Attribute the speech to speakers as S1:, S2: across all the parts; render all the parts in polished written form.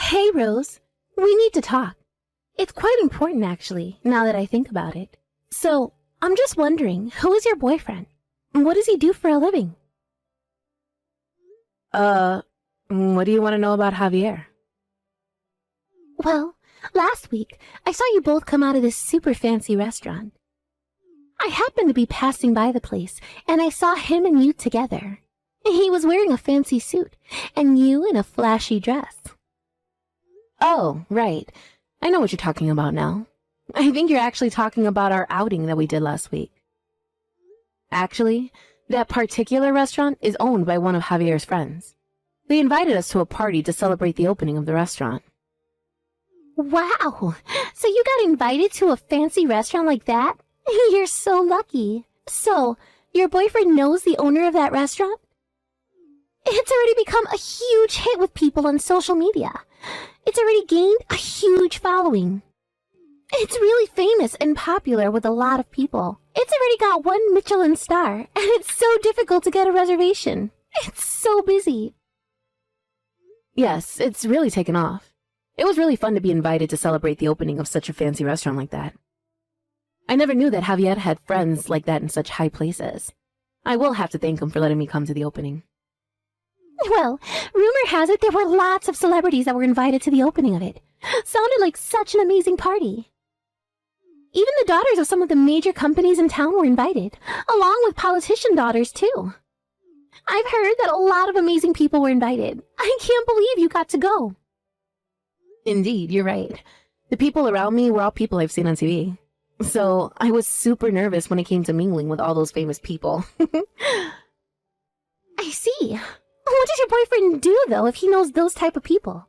S1: Hey, Rose. We need to talk. It's quite important, actually, now that I think about it. So, I'm just wondering, who is your boyfriend? What does he do for a living?
S2: What do you want to know about Javier?
S1: Well, last week, I saw you both come out of this super fancy restaurant. I happened to be passing by the place, and I saw him and you together. He was wearing a fancy suit, and you in a flashy dress.
S2: Oh, right. I know what you're talking about now. I think you're actually talking about our outing that we did last week. Actually, that particular restaurant is owned by one of Javier's friends. They invited us to a party to celebrate the opening of the restaurant.
S1: Wow! So you got invited to a fancy restaurant like that? You're so lucky. So, your boyfriend knows the owner of that restaurant? It's already become a huge hit with people on social media. It's already gained a huge following. It's really famous and popular with a lot of people. It's already got 1 Michelin star, and it's so difficult to get a reservation. It's so busy.
S2: Yes, it's really taken off. It was really fun to be invited to celebrate the opening of such a fancy restaurant like that. I never knew that Javier had friends like that in such high places. I will have to thank him for letting me come to the opening.
S1: Well, rumor has it there were lots of celebrities that were invited to the opening of it. Sounded like such an amazing party. Even the daughters of some of the major companies in town were invited, along with politician daughters too. I've heard that a lot of amazing people were invited. I can't believe you got to go.
S2: Indeed, you're right. The people around me were all people I've seen on TV. So I was super nervous when it came to mingling with all those famous people.
S1: I see. What does your boyfriend do, though, if he knows those type of people?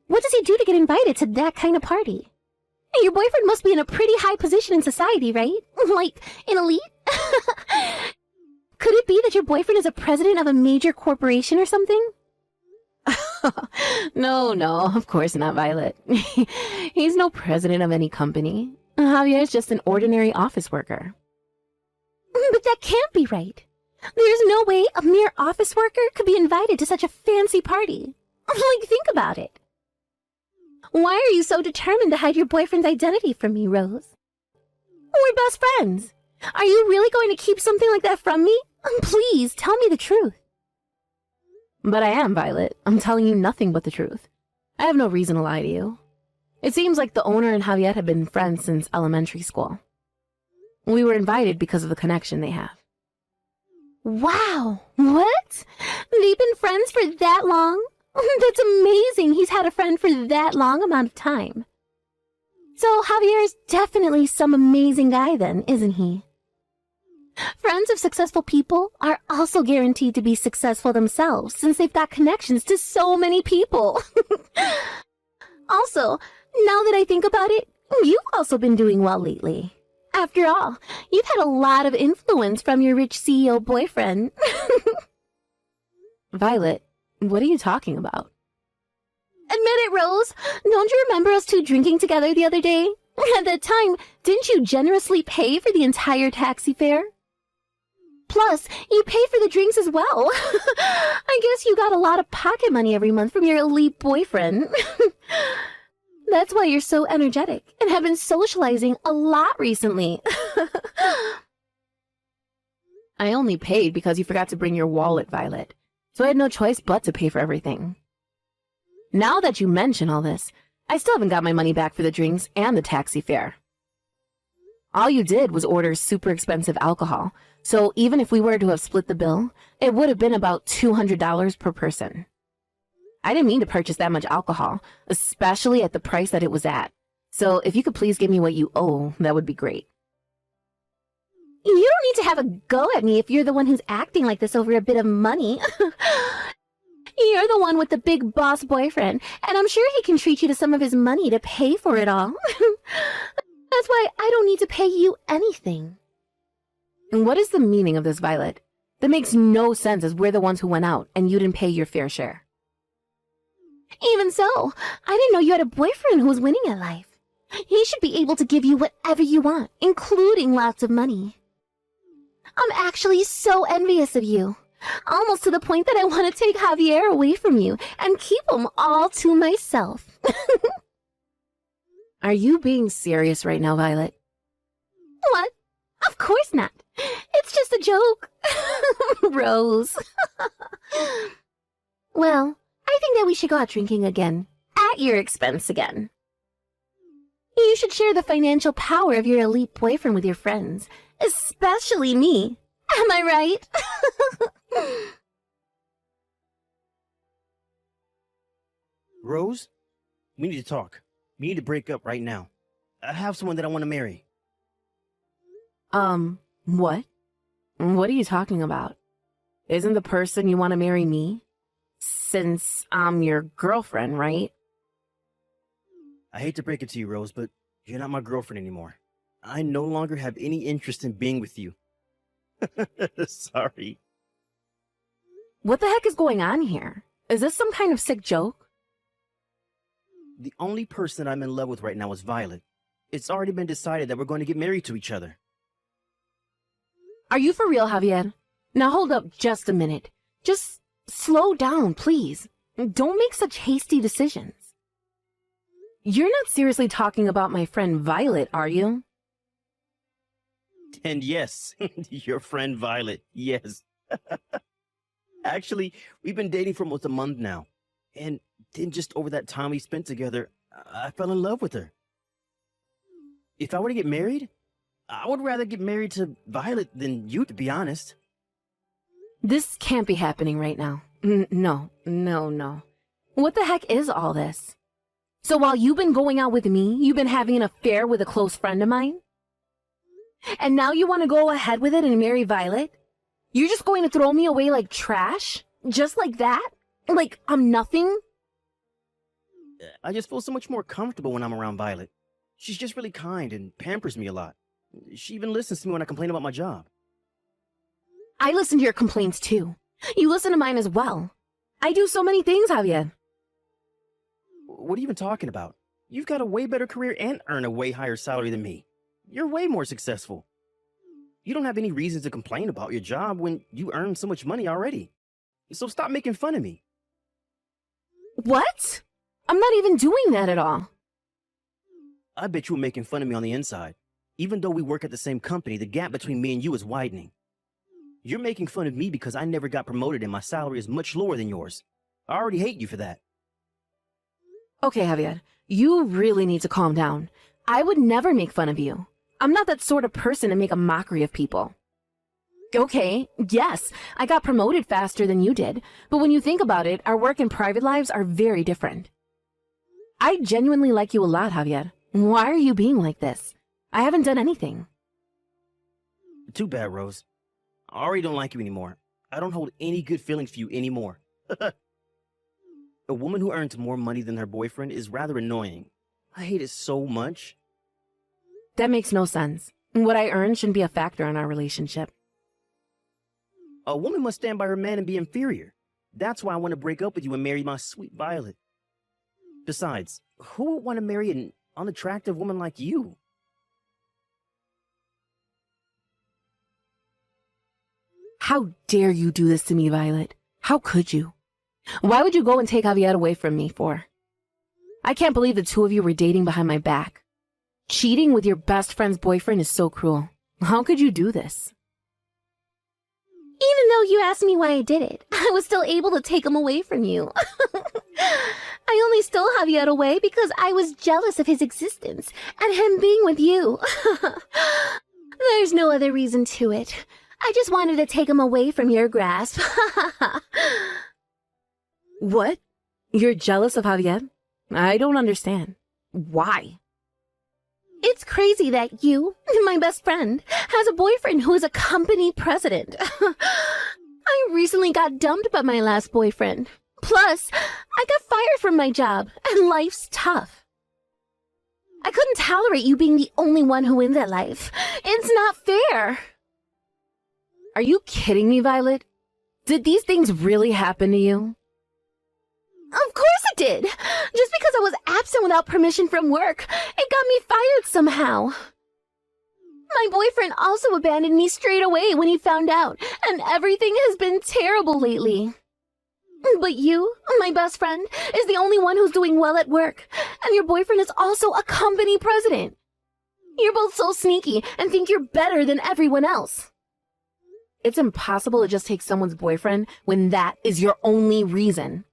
S1: What does he do to get invited to that kind of party? Your boyfriend must be in a pretty high position in society, right? Like, an elite? Could it be that your boyfriend is a president of a major corporation or something?
S2: No, of course not, Violet. He's no president of any company. Javier's just an ordinary office worker.
S1: But that can't be right. There's no way a mere office worker could be invited to such a fancy party. Like, think about it. Why are you so determined to hide your boyfriend's identity from me, Rose? We're best friends. Are you really going to keep something like that from me? Please, tell me the truth.
S2: But I am, Violet. I'm telling you nothing but the truth. I have no reason to lie to you. It seems like the owner and Javier have been friends since elementary school. We were invited because of the connection they have.
S1: Wow! What? They've been friends for that long? That's amazing he's had a friend for that long amount of time. So Javier is definitely some amazing guy then, isn't he? Friends of successful people are also guaranteed to be successful themselves since they've got connections to so many people. Also, now that I think about it, you've also been doing well lately. After all, you've had a lot of influence from your rich CEO boyfriend.
S2: Violet, what are you talking about?
S1: Admit it, Rose. Don't you remember us two drinking together the other day? At that time, didn't you generously pay for the entire taxi fare? Plus, you pay for the drinks as well. I guess you got a lot of pocket money every month from your elite boyfriend. That's why you're so energetic and have been socializing a lot recently.
S2: I only paid because you forgot to bring your wallet, Violet. So I had no choice but to pay for everything. Now that you mention all this, I still haven't got my money back for the drinks and the taxi fare. All you did was order super expensive alcohol, so even if we were to have split the bill, it would have been about $200 per person. I didn't mean to purchase that much alcohol, especially at the price that it was at. So if you could please give me what you owe, that would be great.
S1: You don't need to have a go at me if you're the one who's acting like this over a bit of money. You're the one with the big boss boyfriend, and I'm sure he can treat you to some of his money to pay for it all. That's why I don't need to pay you anything.
S2: And what is the meaning of this, Violet? That makes no sense as we're the ones who went out and you didn't pay your fair share.
S1: Even so, I didn't know you had a boyfriend who was winning at life. He should be able to give you whatever you want, including lots of money. I'm actually so envious of you. Almost to the point that I want to take Javier away from you and keep him all to myself.
S2: Are you being serious right now, Violet?
S1: What? Of course not. It's just a joke. Rose. Well, I think that we should go out drinking again. At your expense again. You should share the financial power of your elite boyfriend with your friends. Especially me. Am I right?
S3: Rose, we need to talk. We need to break up right now. I have someone that I want to marry.
S2: What? What are you talking about? Isn't the person you want to marry me? Since I'm your girlfriend, right?
S3: I hate to break it to you, Rose, but you're not my girlfriend anymore. I no longer have any interest in being with you. Sorry.
S2: What the heck is going on here? Is this some kind of sick joke?
S3: The only person I'm in love with right now is Violet. It's already been decided that we're going to get married to each other.
S2: Are you for real, Javier? Now hold up just a minute. Just slow down, please. Don't make such hasty decisions. You're not seriously talking about my friend Violet, are you?
S3: And yes, your friend Violet, yes. Actually, we've been dating for almost a month now. And then just over that time we spent together, I fell in love with her. If I were to get married, I would rather get married to Violet than you, to be honest.
S2: This can't be happening right now. No. What the heck is all this? So while you've been going out with me, you've been having an affair with a close friend of mine? And now you want to go ahead with it and marry Violet? You're just going to throw me away like trash? Just like that? Like I'm nothing?
S3: I just feel so much more comfortable when I'm around Violet. She's just really kind and pampers me a lot. She even listens to me when I complain about my job.
S2: I listen to your complaints too. You listen to mine as well. I do so many things, Javier.
S3: What are you even talking about? You've got a way better career and earn a way higher salary than me. You're way more successful. You don't have any reason to complain about your job when you earn so much money already. So stop making fun of me.
S2: What? I'm not even doing that at all.
S3: I bet you were making fun of me on the inside. Even though we work at the same company, the gap between me and you is widening. You're making fun of me because I never got promoted and my salary is much lower than yours. I already hate you for that.
S2: Okay, Javier, you really need to calm down. I would never make fun of you. I'm not that sort of person to make a mockery of people. Okay, yes, I got promoted faster than you did, but when you think about it, our work and private lives are very different. I genuinely like you a lot, Javier. Why are you being like this? I haven't done anything.
S3: Too bad, Rose. I already don't like you anymore. I don't hold any good feelings for you anymore. A woman who earns more money than her boyfriend is rather annoying. I hate it so much.
S2: That makes no sense. What I earn shouldn't be a factor in our relationship.
S3: A woman must stand by her man and be inferior. That's why I want to break up with you and marry my sweet Violet. Besides, who would want to marry an unattractive woman like you?
S2: How dare you do this to me, Violet? How could you? Why would you go and take Javier away from me for? I can't believe the two of you were dating behind my back. Cheating with your best friend's boyfriend is so cruel. How could you do this?
S1: Even though you asked me why I did it, I was still able to take him away from you. I only stole Javier away because I was jealous of his existence and him being with you. There's no other reason to it. I just wanted to take him away from your grasp.
S2: What? You're jealous of Javier? I don't understand. Why?
S1: It's crazy that you, my best friend, has a boyfriend who is a company president. I recently got dumped by my last boyfriend. Plus, I got fired from my job, and life's tough. I couldn't tolerate you being the only one who wins at life. It's not fair.
S2: Are you kidding me, Violet? Did these things really happen to you?
S1: Of course it did. Just because I was absent without permission from work, it got me fired somehow. My boyfriend also abandoned me straight away when he found out, and everything has been terrible lately. But you, my best friend, is the only one who's doing well at work, and your boyfriend is also a company president. You're both so sneaky and think you're better than everyone else.
S2: It's impossible to just take someone's boyfriend when that is your only reason.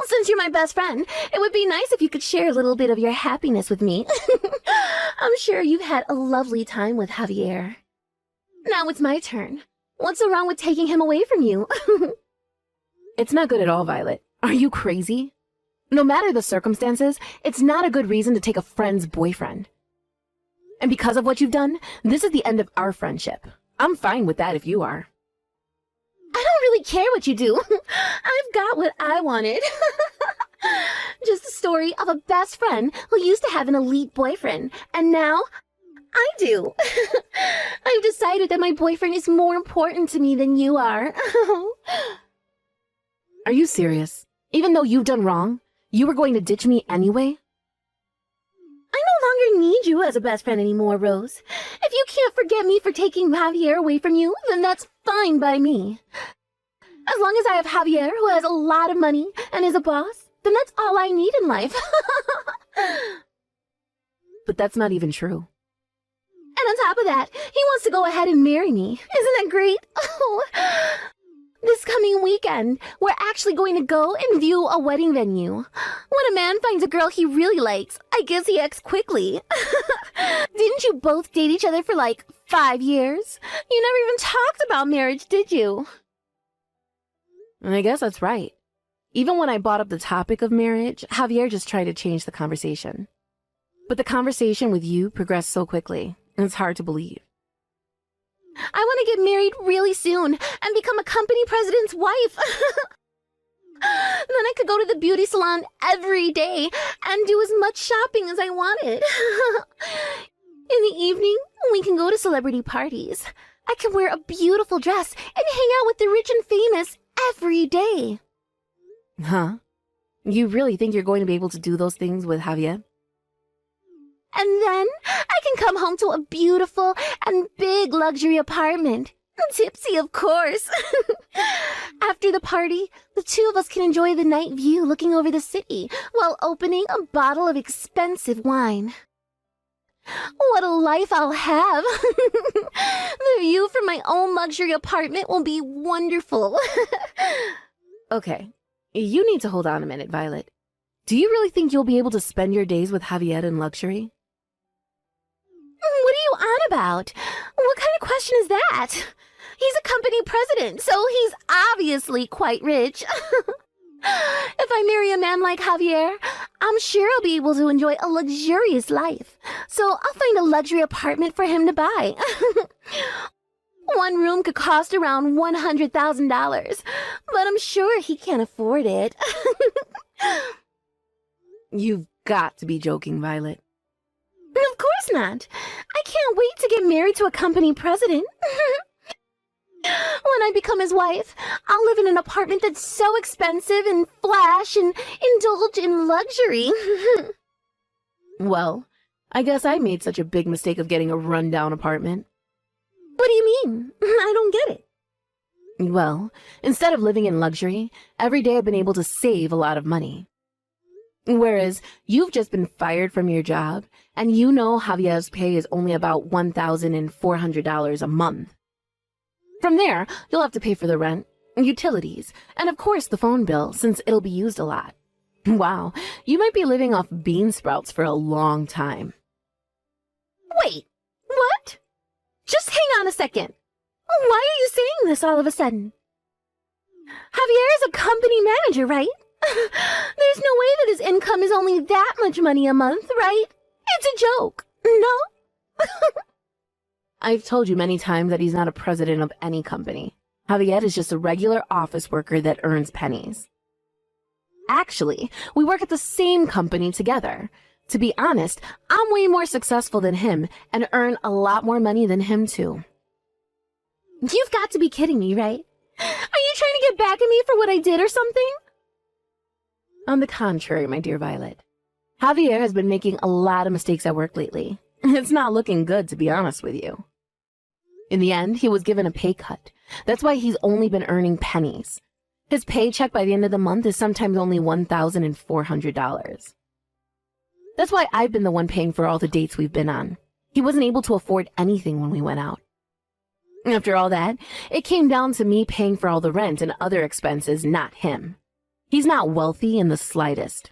S1: Since you're my best friend, it would be nice if you could share a little bit of your happiness with me. I'm sure you've had a lovely time with Javier. Now it's my turn. What's so wrong with taking him away from you?
S2: It's not good at all, Violet. Are you crazy? No matter the circumstances, it's not a good reason to take a friend's boyfriend. And because of what you've done, this is the end of our friendship. I'm fine with that if you are.
S1: I don't really care what you do. I've got what I wanted. Just a story of a best friend who used to have an elite boyfriend, and now I do. I've decided that my boyfriend is more important to me than you are.
S2: Are you serious? Even though you've done wrong, you were going to ditch me anyway?
S1: I no longer need you as a best friend anymore, Rose. If you can't forget me for taking Javier away from you, then that's fine by me. As long as I have Javier, who has a lot of money and is a boss, then that's all I need in life.
S2: But that's not even true.
S1: And on top of that, he wants to go ahead and marry me. Isn't that great? Oh. This coming weekend, we're actually going to go and view a wedding venue. When a man finds a girl he really likes, I guess he acts quickly. Didn't you both date each other for like 5 years? You never even talked about marriage, did you?
S2: I guess that's right. Even when I brought up the topic of marriage, Javier just tried to change the conversation. But the conversation with you progressed so quickly, and it's hard to believe.
S1: I want to get married really soon and become a company president's wife. Then I could go to the beauty salon every day and do as much shopping as I wanted. In the evening, we can go to celebrity parties. I can wear a beautiful dress and hang out with the rich and famous every day.
S2: Huh? You really think you're going to be able to do those things with Javier?
S1: And then I can come home to a beautiful and big luxury apartment. Tipsy, of course. After the party, the two of us can enjoy the night view looking over the city while opening a bottle of expensive wine. What a life I'll have. The view from my own luxury apartment will be wonderful.
S2: Okay, you need to hold on a minute, Violet. Do you really think you'll be able to spend your days with Javier in luxury?
S1: What are you on about? What kind of question is that? He's a company president, so he's obviously quite rich. If I marry a man like Javier, I'm sure I'll be able to enjoy a luxurious life. So I'll find a luxury apartment for him to buy. One room could cost around $100,000, but I'm sure he can't afford it.
S2: You've got to be joking, Violet.
S1: Of course not. I can't wait to get married to a company president. When I become his wife, I'll live in an apartment that's so expensive and flash and indulge in luxury.
S2: Well, I guess I made such a big mistake of getting a rundown apartment.
S1: What do you mean? I don't get it.
S2: Well, instead of living in luxury, every day I've been able to save a lot of money. Whereas you've just been fired from your job, and you know Javier's pay is only about $1,400 a month. From there, you'll have to pay for the rent, utilities, and of course the phone bill, since it'll be used a lot. Wow, you might be living off bean sprouts for a long time.
S1: Wait, what? Just hang on a second. Why are you saying this all of a sudden? Javier is a company manager, right? There's no way that his income is only that much money a month, right? It's a joke, no?
S2: I've told you many times that he's not a president of any company. Javier is just a regular office worker that earns pennies. Actually, we work at the same company together. To be honest, I'm way more successful than him and earn a lot more money than him too.
S1: You've got to be kidding me, right? Are you trying to get back at me for what I did or something?
S2: On the contrary, my dear Violet. Javier has been making a lot of mistakes at work lately, It's not looking good, to be honest with you. In the end, he was given a pay cut. That's why he's only been earning pennies. His paycheck by the end of the month is sometimes only $1,400. That's why I've been the one paying for all the dates we've been on. He wasn't able to afford anything when we went out. After all that, it came down to me paying for all the rent and other expenses, not him. He's not wealthy in the slightest.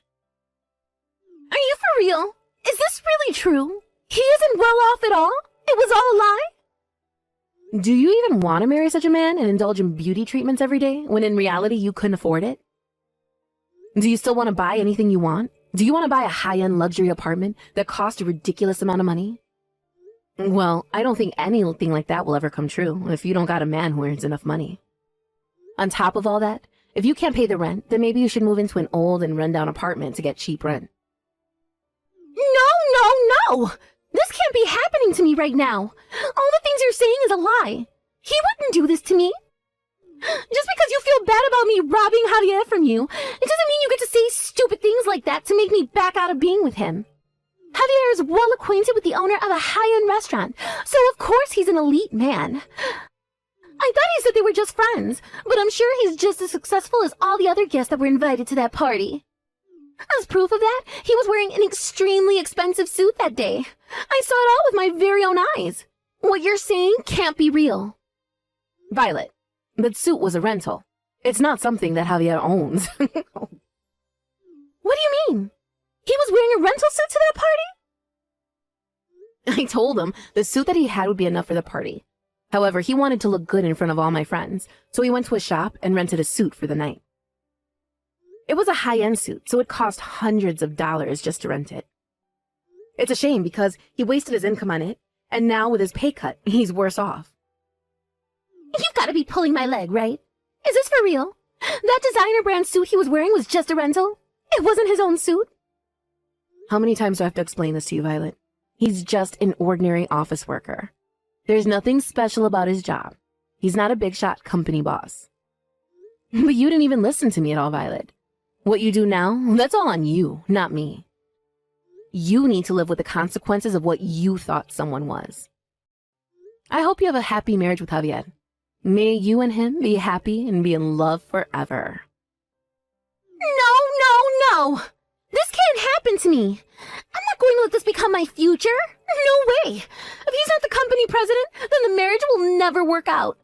S1: Are you for real? Is this really true? He isn't well off at all? It was all a lie?
S2: Do you even want to marry such a man and indulge in beauty treatments every day when in reality you couldn't afford it? Do you still want to buy anything you want? Do you want to buy a high-end luxury apartment that costs a ridiculous amount of money? Well, I don't think anything like that will ever come true if you don't got a man who earns enough money. On top of all that, if you can't pay the rent, then maybe you should move into an old and run-down apartment to get cheap rent.
S1: No! This can't be happening to me right now. All the things you're saying is a lie. He wouldn't do this to me. Just because you feel bad about me robbing Javier from you, it doesn't mean you get to say stupid things like that to make me back out of being with him. Javier is well acquainted with the owner of a high-end restaurant, so of course he's an elite man. I thought he said they were just friends, but I'm sure he's just as successful as all the other guests that were invited to that party. As proof of that, he was wearing an extremely expensive suit that day. I saw it all with my very own eyes. What you're saying can't be real.
S2: Violet, that suit was a rental. It's not something that Javier owns.
S1: What do you mean? He was wearing a rental suit to that party?
S2: I told him the suit that he had would be enough for the party. However, he wanted to look good in front of all my friends, so he went to a shop and rented a suit for the night. It was a high-end suit, so it cost hundreds of dollars just to rent it. It's a shame because he wasted his income on it, and now with his pay cut, he's worse off.
S1: You've got to be pulling my leg, right? Is this for real? That designer brand suit he was wearing was just a rental? It wasn't his own suit?
S2: How many times do I have to explain this to you, Violet? He's just an ordinary office worker. There's nothing special about his job. He's not a big-shot company boss. But you didn't even listen to me at all, Violet. What you do now, that's all on you, not me. You need to live with the consequences of what you thought someone was. I hope you have a happy marriage with Javier. May you and him be happy and be in love forever.
S1: No! This can't happen to me. I'm not going to let this become my future. No way. If he's not the company president, then the marriage will never work out.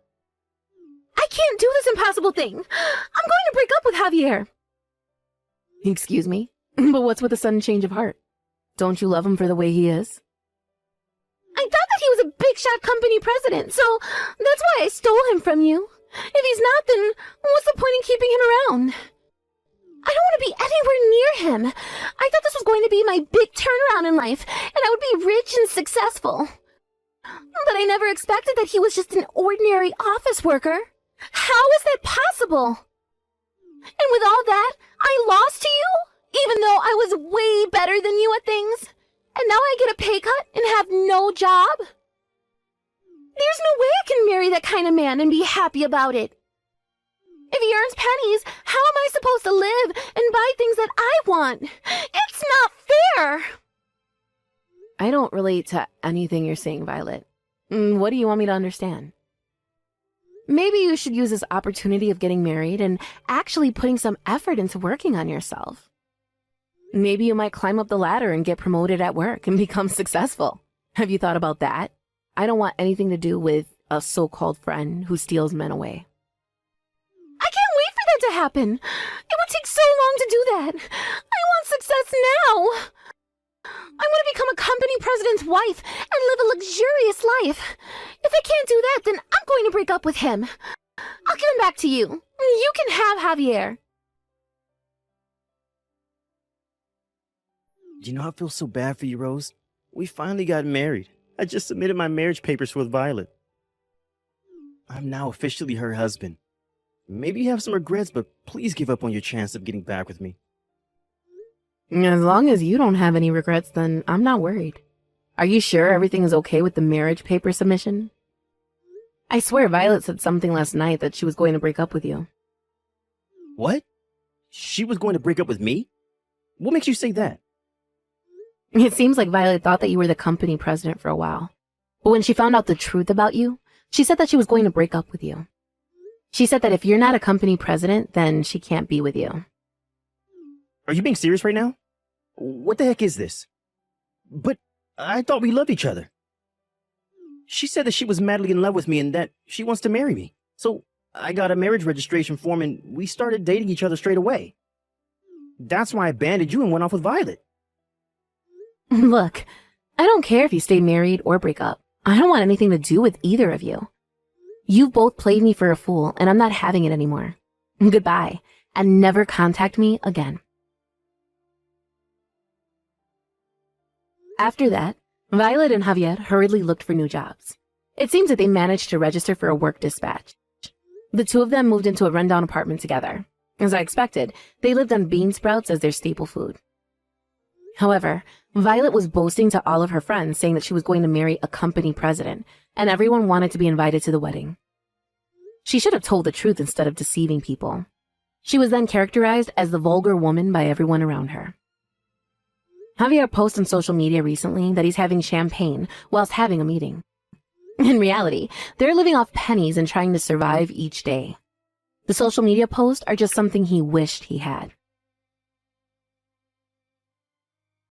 S1: I can't do this impossible thing. I'm going to break up with Javier.
S2: Excuse me? But what's with the sudden change of heart? Don't you love him for the way he is?
S1: I thought that he was a big-shot company president, so that's why I stole him from you. If he's not, then what's the point in keeping him around? I don't want to be anywhere near him. I thought this was going to be my big turnaround in life, and I would be rich and successful. But I never expected that he was just an ordinary office worker. How is that possible? And with all that, I lost to you, even though I was way better than you at things. And now I get a pay cut and have no job? There's no way I can marry that kind of man and be happy about it. If he earns pennies, how am I supposed to live and buy things that I want? It's not fair!
S2: I don't relate to anything you're saying, Violet. What do you want me to understand? Maybe you should use this opportunity of getting married and actually putting some effort into working on yourself. Maybe you might climb up the ladder and get promoted at work and become successful. Have you thought about that? I don't want anything to do with a so-called friend who steals men away.
S1: I can't wait for that to happen. It would take so long to do that. I want success now. I want to become a company president's wife and live a luxurious life. If I can't do that, then I'm going to break up with him. I'll give him back to you. You can have Javier.
S3: You know, I feel so bad for you, Rose. We finally got married. I just submitted my marriage papers with Violet. I'm now officially her husband. Maybe you have some regrets, but please give up on your chance of getting back with me.
S2: As long as you don't have any regrets, then I'm not worried. Are you sure everything is okay with the marriage paper submission? I swear Violet said something last night that she was going to break up with you.
S3: What? She was going to break up with me? What makes you say that?
S2: It seems like Violet thought that you were the company president for a while. But when she found out the truth about you, she said that she was going to break up with you. She said that if you're not a company president, then she can't be with you.
S3: Are you being serious right now? What the heck is this? But I thought we loved each other. She said that she was madly in love with me and that she wants to marry me. So I got a marriage registration form and we started dating each other straight away. That's why I abandoned you and went off with Violet.
S2: Look, I don't care if you stay married or break up. I don't want anything to do with either of you. You've both played me for a fool, and I'm not having it anymore. Goodbye, and never contact me again. After that, Violet and Javier hurriedly looked for new jobs. It seems that they managed to register for a work dispatch. The two of them moved into a rundown apartment together. As I expected, they lived on bean sprouts as their staple food. However, Violet was boasting to all of her friends, saying that she was going to marry a company president, and everyone wanted to be invited to the wedding. She should have told the truth instead of deceiving people. She was then characterized as the vulgar woman by everyone around her. Javier posted on social media recently that he's having champagne whilst having a meeting. In reality, they're living off pennies and trying to survive each day. The social media posts are just something he wished he had.